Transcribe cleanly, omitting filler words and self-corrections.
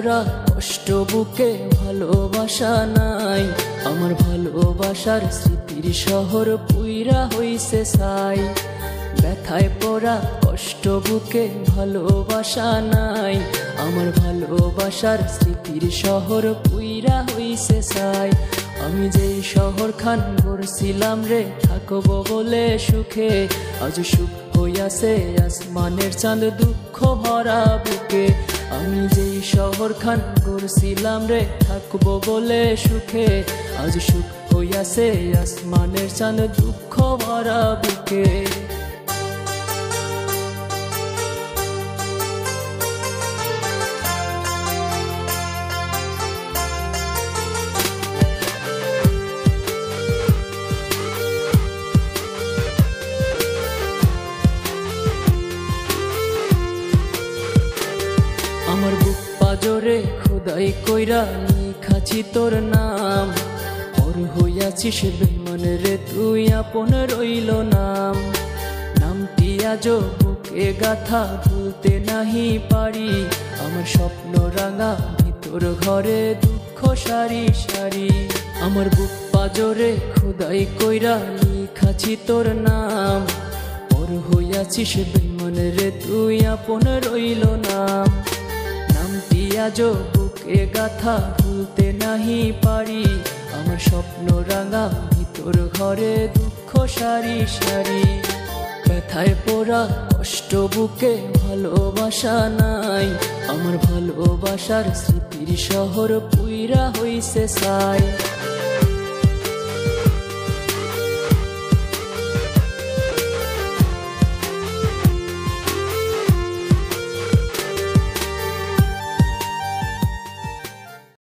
পোড়া কষ্ট বুকে ভালোবাসা নাই। আমার ভালোবাসার স্মৃতির শহর পুইরা হইছে ছাই। ব্যথায় পোড়া কষ্ট বুকে ভালোবাসা নাই। আমার ভালোবাসার স্মৃতির শহর পুইরা হইছে ছাই। আমি যেই শহর খান গড়ছিলাম রে থাকবো বলে সুখে, আজ সুখ হইয়াছে আসমানের চাঁদ দুঃখ ভরা বুকে। আমি যেই শহর খান গড়ছিলাম রে থাকবো বলে সুখে, আজ সুখ হইয়াছে আসমানের চাঁদ দুঃখ ভরা বুকে। আমার বুক পাজরে খোদাই কইরা লিখাছি তোর নাম। পর হইয়াছিস বেঈমান রে তুই আপন রইল নাম। নামটি আজও বুকে গাথা ভুলতে নাহি পারি। আমার স্বপ্ন রাঙা ভিতর ঘরে দুঃখ সারি সারি। আমার বুক পাজরে খোদাই কইরা লিখাছি তোর নাম। পর হইয়াছিস বেঈমান রে তুই আপন রইল নাম। নামটি আজও বুকে গাথা ভুলতে নাহি পারি। আমার স্বপ্ন রাঙা ভিতর ঘরে দুঃখ সারি সারি। ব্যথায় পোড়া কষ্ট বুকে ভালোবাসা নাই। আমার ভালোবাসার স্মৃতির শহর পুইরা হইছে ছাই।